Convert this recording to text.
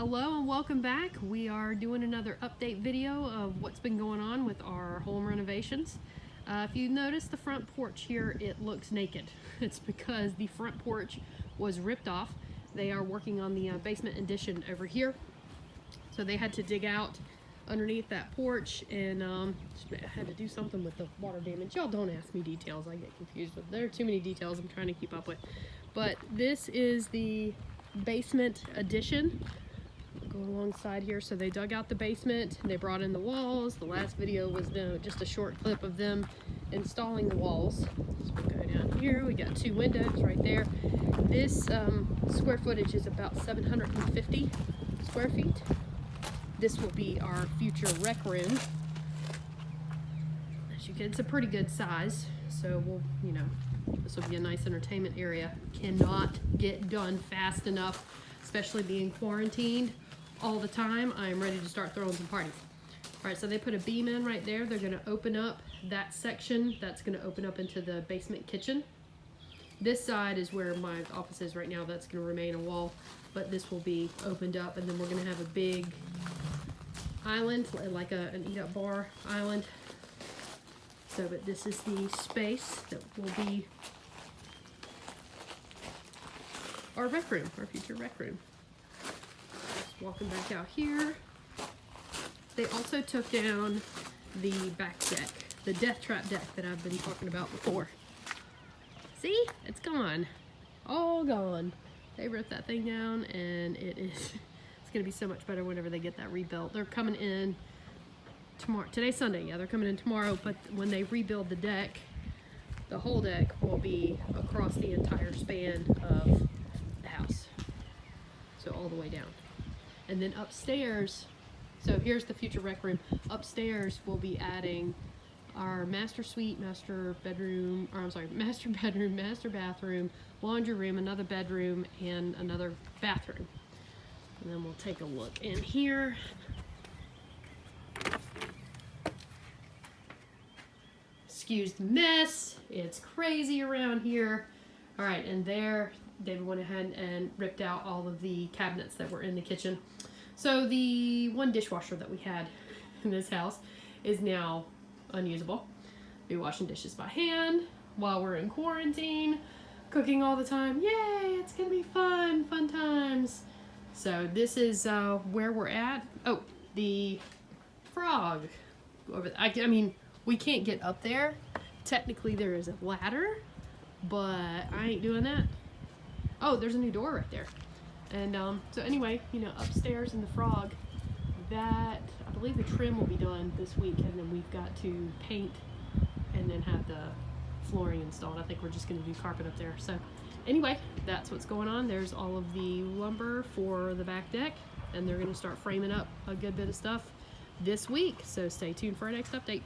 Hello and welcome back. We are doing another update video of what's been going on with our home renovations. If you notice the front porch here, it looks naked. It's because the front porch was ripped off. They are working on the basement addition over here. So they had to dig out underneath that porch and had to do something with the water damage. Y'all don't ask me details, I get confused with. There are too many details I'm trying to keep up with. But this is the basement addition. Go alongside here. So they dug out the basement, they brought in the walls. The last video was just a short clip of them installing the walls. So we'll go down here, we got two windows right there. This square footage is about 750 square feet. This will be our future rec room. As you can, it's a pretty good size, so we'll, this will be a nice entertainment area. Cannot get done fast enough, especially being quarantined all the time. I am ready to start throwing some parties. All right, so they put a beam in right there. They're gonna open up that section. That's gonna open up into the basement kitchen. This side is where my office is right now. That's gonna remain a wall, but this will be opened up, and then we're gonna have a big island, like an eat-up bar island. So, but this is the space that will be our rec room, our future rec room. Just walking back out here. They also took down the back deck, the death trap deck that I've been talking about before. See? It's gone. All gone. They ripped that thing down, and it's gonna be so much better whenever they get that rebuilt. They're coming in tomorrow. Today's Sunday, yeah, they're coming in tomorrow, but when they rebuild the deck, the whole deck will be across the entire span of the house. So all the way down. And then upstairs, so here's the future rec room. Upstairs we'll be adding our master suite, master bedroom, master bathroom, laundry room, another bedroom, and another bathroom. And then we'll take a look in here. Excuse the mess. It's crazy around here. All right, and there David went ahead and ripped out all of the cabinets that were in the kitchen. So the one dishwasher that we had in this house is now unusable. Be washing dishes by hand while we're in quarantine, cooking all the time. Yay, it's gonna be fun times. So this is where we're at. Oh, the frog. I mean, we can't get up there. Technically there is a ladder, but I ain't doing that. Oh, there's a new door right there. And so anyway, upstairs in the frog, that I believe the trim will be done this week, and then we've got to paint and then have the flooring installed. I think we're just gonna do carpet up there. So anyway, that's what's going on. There's all of the lumber for the back deck, and they're gonna start framing up a good bit of stuff this week. So stay tuned for our next update.